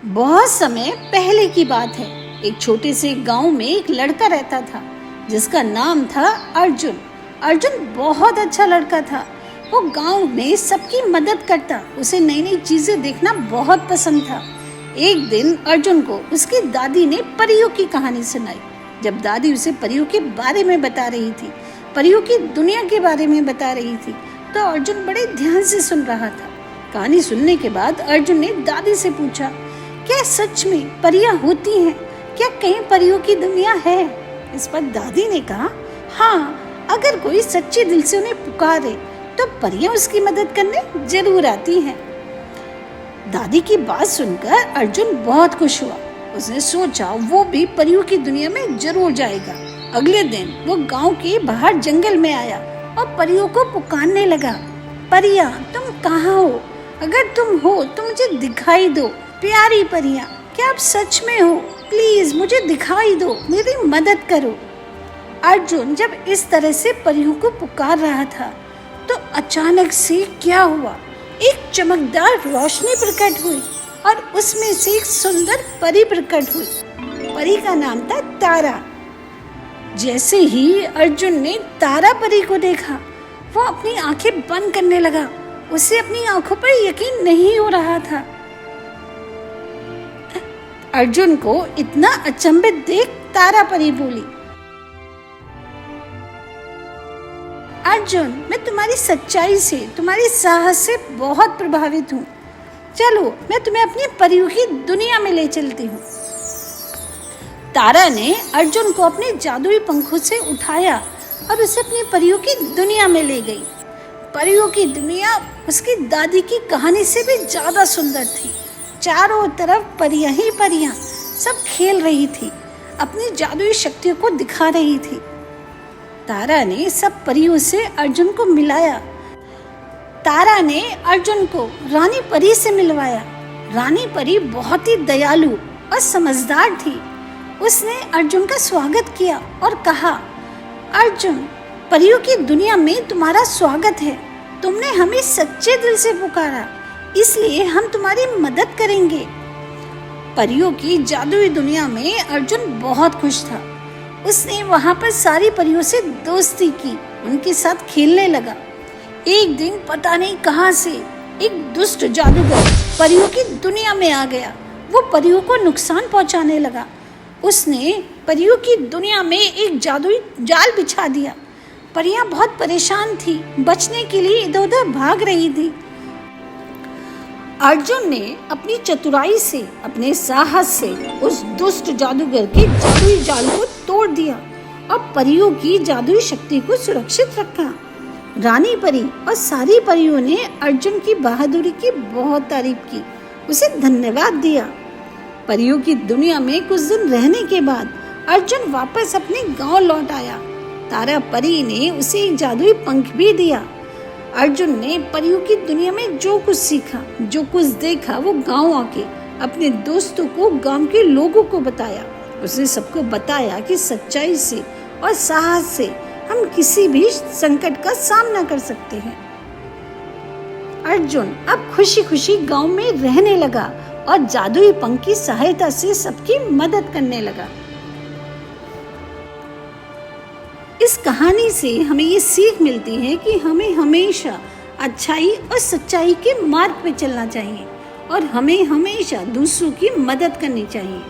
बहुत समय पहले की बात है। एक छोटे से गांव में एक लड़का रहता था जिसका नाम था अर्जुन। अर्जुन बहुत अच्छा लड़का था। वो गांव में सबकी मदद करता। उसे नई नई चीजें देखना बहुत पसंद था। एक दिन अर्जुन को उसकी दादी ने परियों की कहानी सुनाई। जब दादी उसे परियों के बारे में बता रही थी, परियों की दुनिया के बारे में बता रही थी, तो अर्जुन बड़े ध्यान से सुन रहा था। कहानी सुनने के बाद अर्जुन ने दादी से पूछा, क्या सच में परियां होती हैं? क्या कहीं परियों की दुनिया है? इस पर दादी ने कहा, हाँ, अगर कोई सच्चे दिल से उन्हें पुकारे तो परियां उसकी मदद करने जरूर आती हैं। दादी की बात सुनकर अर्जुन बहुत खुश हुआ। उसने सोचा वो भी परियों की दुनिया में जरूर जाएगा। अगले दिन वो गांव के बाहर जंगल में आया और परियों को पुकारने लगा, परियां, तुम कहाँ हो? अगर तुम हो तो मुझे दिखाई दो। प्यारी परियां, क्या आप सच में हो? प्लीज मुझे दिखाई दो, मेरी मदद करो। अर्जुन जब इस तरह से परियों को पुकार रहा था तो अचानक से क्या हुआ, एक चमकदार रोशनी प्रकट हुई और उसमें से एक सुंदर परी प्रकट हुई। परी का नाम था तारा। जैसे ही अर्जुन ने तारा परी को देखा, वो अपनी आंखें बंद करने लगा। उसे अपनी आंखों पर यकीन नहीं हो रहा था। अर्जुन को इतना अचंभित देख तारा परी बोली, अर्जुन, मैं तुम्हारी सच्चाई से, तुम्हारी साहस से बहुत प्रभावित हूँ। चलो, मैं तुम्हें अपनी परियों की दुनिया में ले चलती हूँ। तारा ने अर्जुन को अपने जादुई पंखों से उठाया और उसे अपनी परियों की दुनिया में ले गई। परियों की दुनिया उसकी दादी की कहानी से भी ज्यादा सुंदर थी। चारों तरफ परियां ही परियां सब खेल रही थी, अपनी जादुई शक्तियों को दिखा रही थी। तारा ने सब परियों से अर्जुन को मिलाया। तारा ने अर्जुन को रानी परी से मिलवाया। रानी परी बहुत ही दयालु और समझदार थी। उसने अर्जुन का स्वागत किया और कहा, अर्जुन, परियों की दुनिया में तुम्हारा स्वागत है। तुमने हमें सच्चे दिल से पुकारा, इसलिए हम तुम्हारी मदद करेंगे। परियों की जादुई दुनिया में अर्जुन बहुत खुश था। उसने वहां पर सारी परियों से दोस्ती की, उनके साथ खेलने लगा। एक दिन पता नहीं कहां से एक दुष्ट जादूगर परियों की दुनिया में आ गया। वो परियों को नुकसान पहुंचाने लगा। उसने परियों की दुनिया में एक जादुई जाल बिछा दिया। परियां बहुत परेशान थी, बचने के लिए इधर उधर भाग रही थी। अर्जुन ने अपनी चतुराई से, अपने साहस से उस दुष्ट जादूगर के जादुई जाल को तोड़ दिया और परियों की जादुई शक्ति को सुरक्षित रखा। रानी परी और सारी परियों ने अर्जुन की बहादुरी की बहुत तारीफ की, उसे धन्यवाद दिया। परियों की दुनिया में कुछ दिन रहने के बाद अर्जुन वापस अपने गांव लौट आया। तारा परी ने उसे एक जादुई पंख भी दिया। अर्जुन ने परियों की दुनिया में जो कुछ सीखा, जो कुछ देखा, वो गांव आके अपने दोस्तों को, गांव के लोगों को बताया। उसने सबको बताया कि सच्चाई से और साहस से हम किसी भी संकट का सामना कर सकते हैं। अर्जुन अब खुशी खुशी गांव में रहने लगा और जादुई पंख की सहायता से सबकी मदद करने लगा। इस कहानी से हमें ये सीख मिलती है कि हमें हमेशा अच्छाई और सच्चाई के मार्ग पे चलना चाहिए और हमें हमेशा दूसरों की मदद करनी चाहिए।